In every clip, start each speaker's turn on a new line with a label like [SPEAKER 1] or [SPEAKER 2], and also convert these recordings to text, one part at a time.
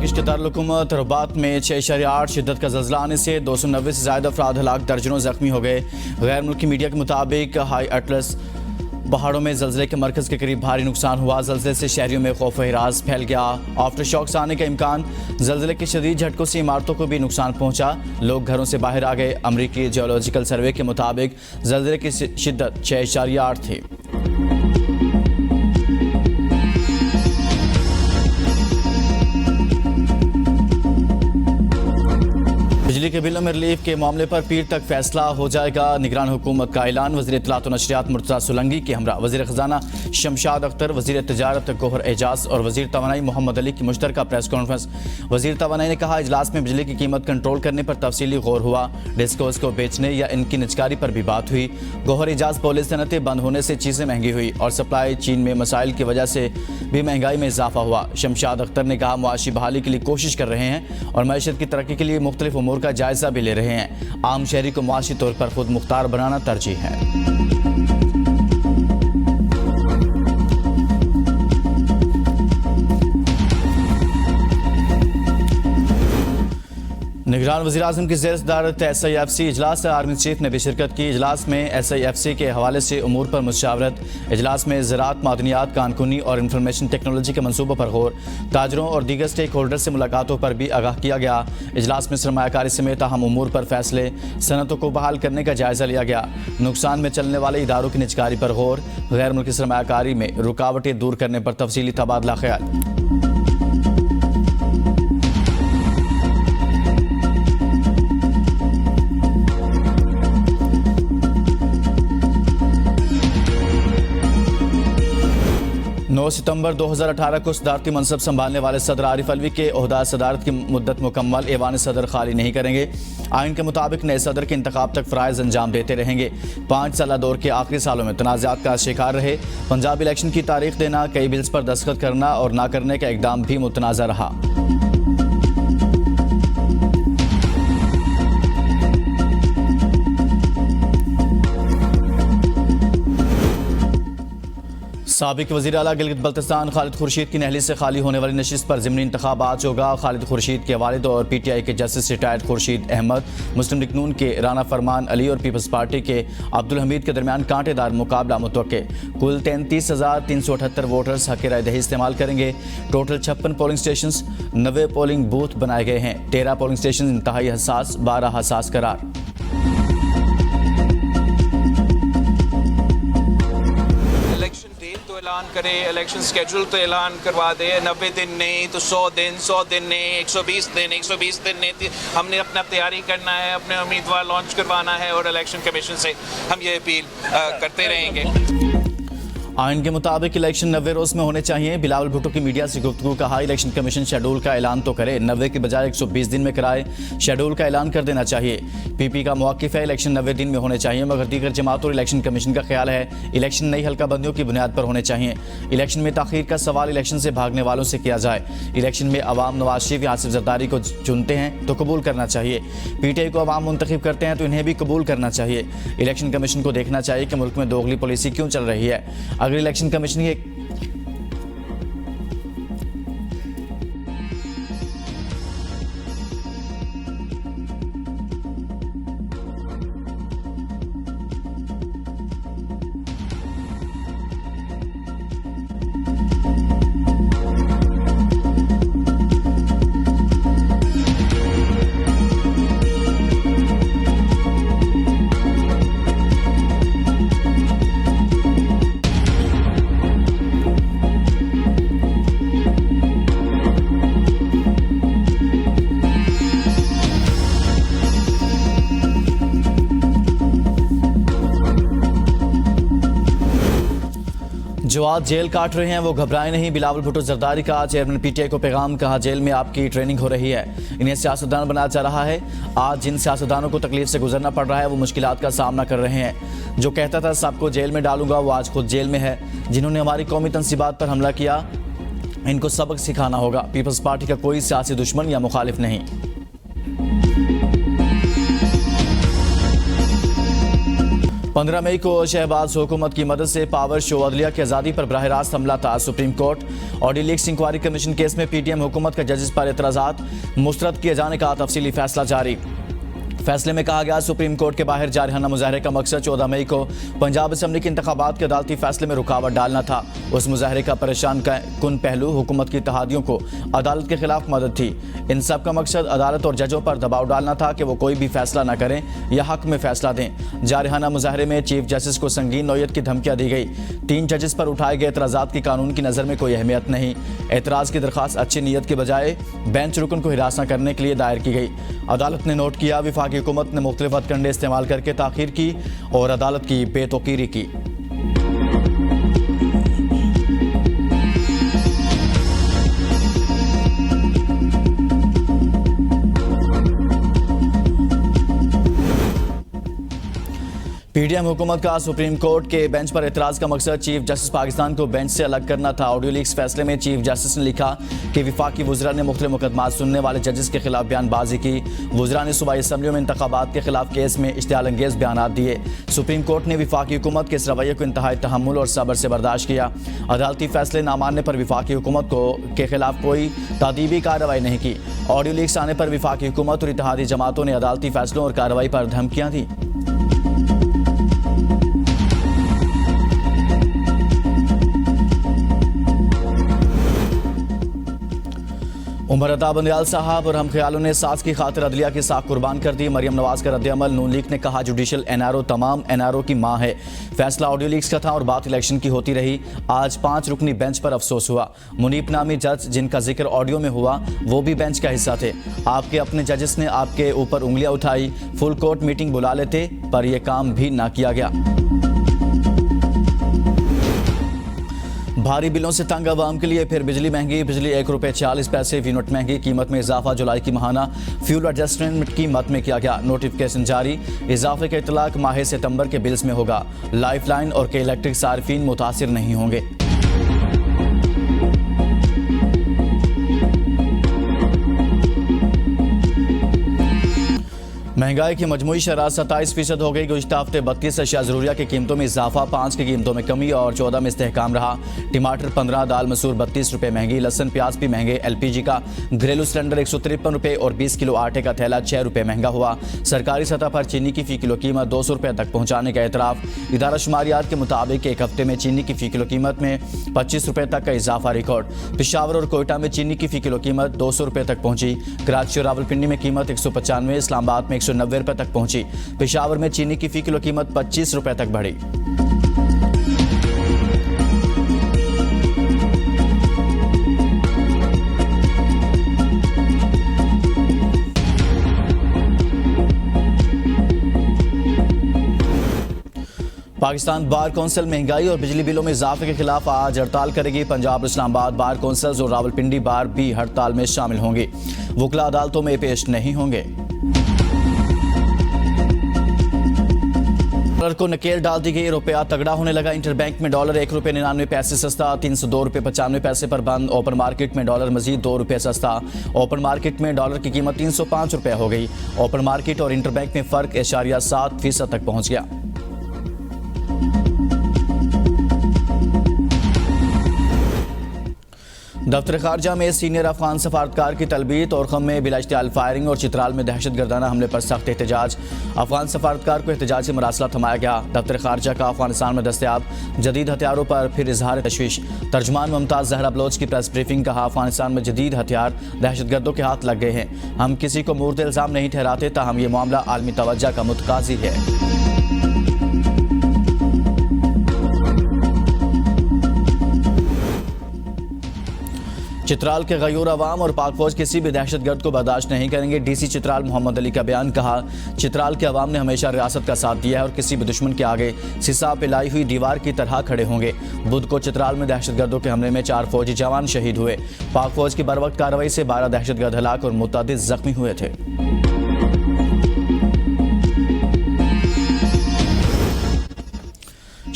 [SPEAKER 1] मराकश के दारुल-हुकूमत रबात में 6.8 शिद्दत का ज़ल्ज़ला आने से 290 से ज़्यादा अफराद हलाक, दर्जनों ज़ख्मी हो गए। गैर मुल्की मीडिया के मुताबिक हाई अटलस पहाड़ों में ज़ल्ज़ले के मरकज़ के करीब भारी नुकसान हुआ। ज़ल्ज़ले से शहरियों में खौफ व हिरास फैल गया। आफ्टर शॉक्स आने का इम्कान। ज़ल्ज़ले के शदीद झटकों से इमारतों को भी नुकसान पहुंचा। लोग घरों से बाहर आ गए। अमरीकी जियोलॉजिकल सर्वे के मुताबिक ज़ल्ज़ले की शिद्दत 6.8 थी। बिजली के बिलों में रिलीफ के मामले पर पीर तक फैसला हो जाएगा। निगरान हुकूमत का ऐलान। वज़ीर इत्तलात व नशरियात मुर्तज़ा सोलंकी के हमरा वज़ीर ख़ज़ाना शमशाद अख्तर, वज़ीर तिजारत गौहर एजाज और वज़ीर तवानाई मोहम्मद अली की मुश्तरका प्रेस कॉन्फ्रेंस। वज़ीर तवानाई ने कहा, इजलास में बिजली की कीमत कंट्रोल करने पर तफसीली गौर हुआ। डिस्कोस को बेचने या इनकी निजकारी पर भी बात हुई। गौहर एजाज पॉलिस सनतें बंद होने से चीज़ें महंगी हुई और सप्लाई चीन में मसाइल की वजह से भी महंगाई में इजाफा हुआ। शमशाद अख्तर ने कहा, मुआशी बहाली के लिए कोशिश कर रहे हैं और मईशत की तरक्की के लिए मुख्तलिफ उमूर का जायजा भी ले रहे हैं। आम शहरी को मुआशी तौर पर खुद मुख्तार बनाना तरजीह है। निगरान वज़ीर-ए-आज़म की ज़ेर सदारत SIFC इजलास आर्मी चीफ ने भी शिरकत की। इजलास में SIFC के हवाले से उमूर पर मुशावरत। इजलास में ज़राअत, मादनियात, कानूनी और इंफॉर्मेशन टेक्नोलॉजी के मनसूबों पर गौर। ताजरों और दीगर स्टेक होल्डर से मुलाकातों पर भी आगाह किया गया। इजलास में सरमायाकारी समेत अहम उमूर पर फैसले। सनतों को बहाल करने का जायजा लिया गया। नुकसान में चलने वाले इदारों की निजकारी पर गौर। गैर मुल्की सरमायाकारी में रुकावटें दूर करने पर तफसीली तबादला ख्याल। नौ सितंबर 2018 को सदारती मनसब संभालने वाले सदर आरिफ अलवी के ओहदा सदारत की मुद्दत मुकम्मल। ऐवान सदर खाली नहीं करेंगे। आइन के मुताबिक नए सदर के इंतखाब तक फ़राइज़ अंजाम देते रहेंगे। 5 साला दौर के आखिरी सालों में तनाज़ात का शिकार रहे। पंजाब इलेक्शन की तारीख देना, कई बिल्स पर दस्तखत करना और ना करने का इकदाम भी मुतनाज़ा रहा। साबिक वज़ीर आला गिलगित बल्तिस्तान खालिद खुर्शीद की नहली से खाली होने वाली नशिस्त पर ज़िमनी इंतखाब आज होगा। खालिद खुर्शीद के वालिद और PTI के जस्टिस रिटायर्ड खुर्शीद अहमद, मुस्लिम लीग नून के राना फरमान अली और पीपल्स पार्टी के अब्दुल हमीद के दरमियान कांटेदार मुकाबला मुतवक्के। कुल 33,378 वोटर्स हक़ राय दही इस्तेमाल करेंगे। Total 56 polling station, 90 polling booth बनाए गए हैं। 13 पोलिंग स्टेशन इंतहाई हसास, 12 हसास करार।
[SPEAKER 2] ऐलान करे, इलेक्शन स्केड्यूल तो ऐलान करवा दे। 90 दिन नहीं तो 100 दिन, 100 दिन नहीं 120 दिन, 120 दिन नहीं। हमने अपना तैयारी करना है, अपने उम्मीदवार लॉन्च करवाना है और इलेक्शन कमीशन से हम ये अपील करते रहेंगे।
[SPEAKER 1] आइन के मुताबिक इलेक्शन 90 रोज़ में होने चाहिए। बिलावल भुट्टो की मीडिया से गुफ्तगू। कहा, इलेक्शन कमीशन शेड्यूल का ऐलान तो करे, 90 के बजाय 120 दिन में कराए। शेड्यूल का ऐलान कर देना चाहिए। PP का मौक़िफ़ है, इलेक्शन 90 दिन में होने चाहिए, मगर दीगर जमात और इलेक्शन कमीशन का ख्याल है इलेक्शन नई हल्का बंदियों की बुनियाद पर होने चाहिए। इलेक्शन में ताख़ीर का सवाल इलेक्शन से भागने वालों से किया जाए। इलेक्शन में अवाम नवाज शरीफ या आसिफ जरदारी को चुनते हैं तो कबूल करना चाहिए। PTI को अवाम मुंतखब करते हैं तो इन्हें भी कबूल करना चाहिए। इलेक्शन कमीशन को देखना चाहिए कि मुल्क में दोगली पॉलिसी क्यों चल रही है। अगर इलेक्शन कमीशन जो आज जेल काट रहे हैं वो घबराए नहीं। बिलावल भुट्टो जरदारी का चेयरमैन PTI को पैगाम। कहा, जेल में आपकी ट्रेनिंग हो रही है, इन्हें सियासतदान बनाया जा रहा है। आज जिन सियासतदानों को तकलीफ से गुजरना पड़ रहा है वो मुश्किलात का सामना कर रहे हैं। जो कहता था सबको जेल में डालूंगा वो आज खुद जेल में है। जिन्होंने हमारी कौमी तंसीबात पर हमला किया इनको सबक सिखाना होगा। पीपल्स पार्टी का कोई सियासी दुश्मन या मुखालिफ नहीं। 15 मई को शहबाज हुकूमत की मदद से पावर शो अदलिया की आज़ादी पर बराह रास्त हमला था। Supreme court audio leaks inquiry commission case में पीटीएम हुकूमत का जजेस पर एतराज़ात मुस्तरद किए जाने का तफसीली फैसला जारी। फैसले में कहा गया, सुप्रीम कोर्ट के बाहर जारहाना मुजाहरे का मकसद 14 मई को पंजाब असम्बली के इंतखाबात के अदालती फैसले में रुकावट डालना था। उस मुजाहरे का परेशान कुन पहलू हुकूमत की इत्तेहादियों को अदालत के खिलाफ मदद थी। इन सब का मकसद अदालत और जजों पर दबाव डालना था कि वो कोई भी फैसला न करें या हक में फैसला दें। जारहाना मुजाहरे में चीफ जस्टिस को संगीन नौयत की धमकियां दी गई। 3 जजेस पर उठाए गए एतराज़ात की कानून की नज़र में कोई अहमियत नहीं। एतराज़ की दरख्वास्त अच्छी नीयत के बजाय बेंच रुकन को हिरास न करने के लिए दायर की गई। अदालत ने नोट किया, वफाकी हुकूमत ने मुख्तलिफ हथकंडे इस्तेमाल करके ताखीर की और अदालत की बेतौकीरी की। पीटीएम हुकूमत का सुप्रीम कोर्ट के बेंच पर एतराज़ का मकसद चीफ जस्टिस पाकिस्तान को बेंच से अलग करना था। ऑडियो लीक्स फैसले में चीफ जस्टिस ने लिखा कि वफाकी वज़रा ने मुख्तलिफ मुकदमात सुनने वाले जजेस के खिलाफ बयानबाजी की। वज़रा ने सूबाई असम्बलियों में इंतखाबात के खिलाफ केस में इश्तियाल अंगेज़ बयानात दिए। सुप्रीम कोर्ट ने वफाकी हुकूमत के इस रवैये को इंतहाई तहम्मुल और सब्र से बर्दाश्त किया। अदालती फैसले ना मानने पर वफाकी हुकूमत के खिलाफ कोई तादीबी कार्रवाई नहीं की। ऑडियो लीक्स आने पर वफाकी हुकूमत और इत्तेहादी जमातों ने अदालती फैसलों और कार्रवाई पर धमकियाँ दी। उमर अता बंदयाल साहब और हम ख्यालों ने सास की खातिर अदलिया की साख कुर्बान कर दी। मरियम नवाज का रद्द-ए-अमल। नून लीग ने कहा, जुडिशल एनआरओ तमाम एनआरओ की मां है। फैसला ऑडियो लीक्स का था और बात इलेक्शन की होती रही। आज 5 रुकनी बेंच पर अफसोस हुआ। मुनीब नामी जज जिनका जिक्र ऑडियो में हुआ वो भी बेंच का हिस्सा थे। आपके अपने जजेस ने आपके ऊपर उंगलियां उठाई। फुल कोर्ट मीटिंग बुला लेते पर यह काम भी ना किया गया। भारी बिलों से तंग आवाम के लिए फिर बिजली महंगी। बिजली ₹1.40 यूनिट महंगी। कीमत में इजाफा जुलाई की माहाना फ्यूल एडजस्टमेंट कीमत में किया गया। नोटिफिकेशन जारी। इजाफे का इतलाक माह सितंबर के बिल्स में होगा। लाइफ लाइन और के इलेक्ट्रिक सार्फिन मुतासिर नहीं होंगे। महंगाई की मजमूई शरह 27% हो गई। गुज़िश्ता हफ्ते 32 अशिया ज़रूरिया की कीमतों में इजाफा, 5 की कीमतों में कमी और 14 में इस्तेहकाम रहा। टमाटर 15, दाल मसूर 32 रुपये महंगी। लहसन प्याज भी महंगे। LPG का घरेलू सिलेंडर 153 रुपये और 20 किलो आटे का थैला 6 रुपये महंगा हुआ। सरकारी सतह पर चीनी की फ़ी किलो कीमत 200 रुपये तक पहुँचाने का एतराफ़। इदारा शुमारियात के मुताबिक एक हफ्ते में चीनी की फ़ी किलो कीमत में 25 रुपये तक का इजाफा रिकॉर्ड। पेशावर और कोयटा में चीनी की फ़ी किलो कीमत 200 रुपये तक पहुँची। कराची और रावलपिंडी में कीमत 195, इस्लामाबाद में 190 रुपये तक पहुंची। पेशावर में चीनी की फ़ी किलो कीमत 25 रुपये तक बढ़ी। पाकिस्तान बार कौंसिल महंगाई और बिजली बिलों में इजाफे के खिलाफ आज हड़ताल करेगी। पंजाब और इस्लामाबाद बार कौंसिल्स और रावलपिंडी बार भी हड़ताल में शामिल होंगे। वकला अदालतों में पेश नहीं होंगे। डॉलर को नकेल डाल दी गई। रुपया तगड़ा होने लगा। इंटरबैंक में डॉलर ₹1.99 सस्ता, ₹302.95 पर बंद। ओपन मार्केट में डॉलर मजीद ₹2 सस्ता। ओपन मार्केट में डॉलर की कीमत ₹305 हो गई। ओपन मार्केट और इंटरबैंक में फर्क 0.7% तक पहुंच गया। दफ्तर खारजा में सीनियर अफगान सफारतकार की तलबीत और खम में बिला इश्तियाल फायरिंग और चित्राल में दहशतगर्दाना हमले पर सख्त एहतजाज। अफगान सफारतकार को एहतजाज से मरासला थमाया गया। दफ्तर खारजा का अफगानिस्तान में दस्तयाब जदीद हथियारों पर फिर इजहार तशवीश। तर्जुमान मुमताज़ जहरा बलोच की प्रेस ब्रीफिंग। कहा, अफगानिस्तान में जदीद हथियार दहशतगर्दों के हाथ लग गए हैं। हम किसी को मूर्द इल्ज़ाम नहीं ठहराते, ताहम ये मामला आलमी तवज्जो का मुतकाज़ी है। चित्राल के गयूर अवाम और पाक फौज किसी भी दहशतगर्द को बर्दाश्त नहीं करेंगे। DC चित्राल मोहम्मद अली का बयान। कहा, चित्राल के अवाम ने हमेशा रियासत का साथ दिया है और किसी भी दुश्मन के आगे सिसा पिलाई हुई दीवार की तरह खड़े होंगे। बुध को चित्राल में दहशतगर्दों के हमले में 4 फौजी जवान शहीद हुए। पाक फौज की बरवक्त कार्रवाई से 12 दहशतगर्द हलाक और मुतअद्दिद जख्मी हुए थे।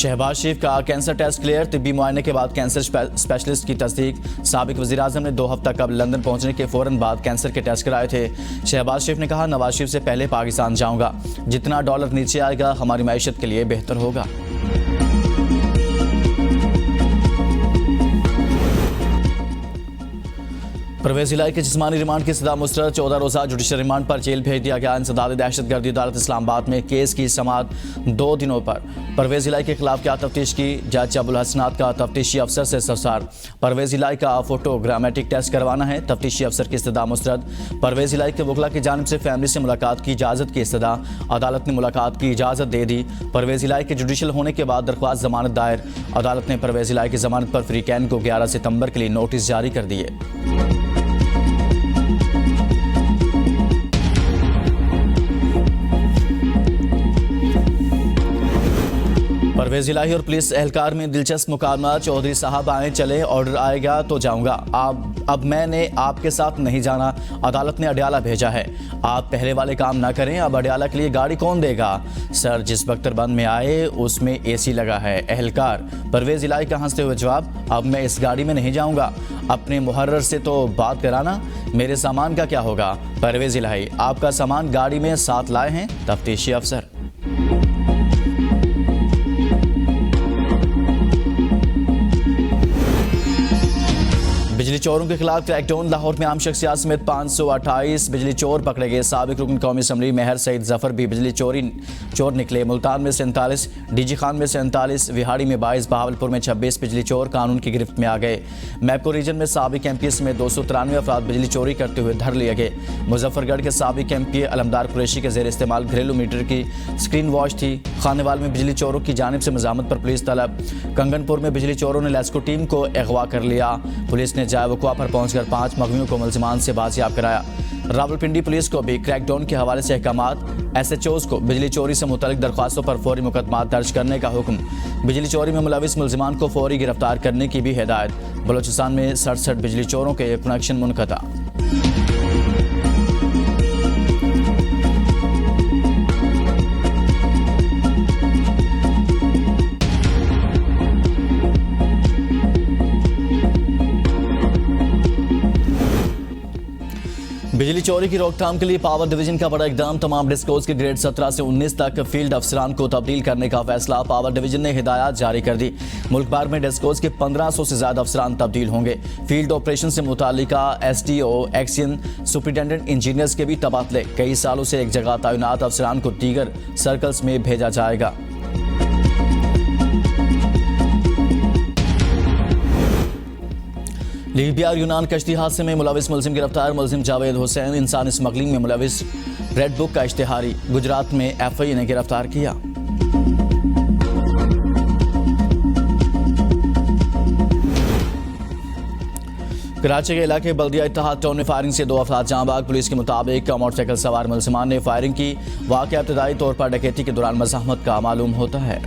[SPEAKER 1] शहबाज शरीफ का कैंसर टेस्ट क्लियर, तिब्बी मुआयने के बाद कैंसर स्पेशलिस्ट की तस्दीक। साबिक वज़ीर-ए-आज़म ने 2 हफ्ता कबल लंदन पहुंचने के फ़ौरन बाद कैंसर के टेस्ट कराए थे। शहबाज शरीफ ने कहा, नवाज शरीफ से पहले पाकिस्तान जाऊंगा, जितना डॉलर नीचे आएगा हमारी मैशत के लिए बेहतर होगा। परवेज इलाही के जिस्मानी रिमांड की सजा मुस्तरद, 14 रोज़ा जुडिशल रिमांड पर जेल भेज दिया गया। इंसदाद दहशतगर्दी अदालत इस्लामाबाद में केस की समाअत 2 दिनों पर। परवेज इलाही के खिलाफ क्या तफ्तीश की, जज अबुल हसनात का तफ्तीशी अफसर से इस्तफसार। परवेज इलाही का फोटोग्रामेटिक टेस्ट करवाना है, तफ्तीशी अफसर की इस्तदा मुस्तरद। परवेज इलाही के वकला की जानिब से फैमिली से मुलाकात की इजाज़त की इस्तदा, अदालत ने मुलाकात की इजाज़त दे दी। परवेज इलाही के जुडिशल होने के बाद दरख्वास्त जमानत दायर, अदालत ने परवेज इलाही की जमानत पर फ्री कैन को 11 सितंबर के लिए नोटिस जारी कर दिए। परवेज इलाही और पुलिस एहलकार में दिलचस्प मुकाबला। चौधरी साहब आए चले, ऑर्डर आएगा तो जाऊंगा। अब मैंने आपके साथ नहीं जाना, अदालत ने अडयाला भेजा है। आप पहले वाले काम ना करें, अब अडयाला के लिए गाड़ी कौन देगा? सर, जिस बख्तरबंद में आए उसमें AC लगा है। एहलकार, परवेज इलाही का हंसते हुए जवाब, अब मैं इस गाड़ी में नहीं जाऊंगा, अपने मुहर्रर से तो बात कराना, मेरे सामान का क्या होगा? परवेज इलाही, आपका सामान गाड़ी में साथ लाए हैं? तफ्तीशी अफसर। बिजली चोरों के खिलाफ क्रैकडाउन, लाहौर में आम शख्सियात समेत 528 बिजली चोर पकड़े गए। साबिक रुकन कौमी असम्बली मेहर सईद जफर भी बिजली चोर निकले। मुल्तान में 47, DG खान में 47, विहाड़ी में 22, बहावलपुर में 26 बिजली चोर कानून की गिरफ्त में आ गए। मैपको रीजन में साबिक MP में 293 अफराद बिजली चोरी करते हुए धर लिए गए। मुजफ्फरगढ़ के साबिक MP अलमदार कुरैशी के जेर इस्तेमाल घरेलू मीटर की स्क्रीन वॉच थी। खानेवाल में बिजली चोरों की जानिब से मज़ामत पर पुलिस तलब। कंगनपुर में बिजली चोरों ने लेस्को टीम को अगवा कर लिया। पुलिस ने जाए वक़ुआ पर पहुंचकर 5 मुलज़िमों को मुलज़िमान से बाजियाब कराया। रावलपिंडी पुलिस को भी क्रैकडाउन के हवाले से अहकामात। SHOs को बिजली चोरी से मुतल्लिक दरख्वास्तों पर फौरी मुकदमात दर्ज करने का हुक्म। बिजली चोरी में मुलविस मुलज़िमान को फौरी गिरफ्तार करने की भी हिदायत। बलोचिस्तान में 67 बिजली चोरों के कनेक्शन मुनक़ता। बिजली चोरी की रोकथाम के लिए पावर डिवीजन का बड़ा इकदाम। तमाम डिस्कोज के ग्रेड 17 से 19 तक फील्ड अफसरान को तब्दील करने का फैसला। पावर डिवीजन ने हिदायत जारी कर दी। मुल्क भर में डिस्कोज के 1500 से ज्यादा अफसरान तब्दील होंगे। फील्ड ऑपरेशन से मुतालिका SDO, एक्सियन, सुपरिटेंडेंट इंजीनियर्स के भी तबादले। कई सालों से एक जगह तैनात अफसरान को दीगर सर्कल्स में भेजा जाएगा। लीबिया और यूनान कश्ती हादसे में मुलविस मुलजिम गिरफ्तार। मुलजिम जावेद हुसैन इंसानी स्मगलिंग में मुलविस रेड बुक का इश्तिहारी गुजरात में FI ने गिरफ्तार किया। कराची के इलाके बल्दिया इत्तेहाद टाउन में फायरिंग से 2 अफराद जाँ बाग। पुलिस के मुताबिक मोटरसाइकिल सवार मुलजिमान ने फायरिंग की। वाक़या इब्तदाई तौर पर डकैती के दौरान मज़ाहमत का मालूम होता है।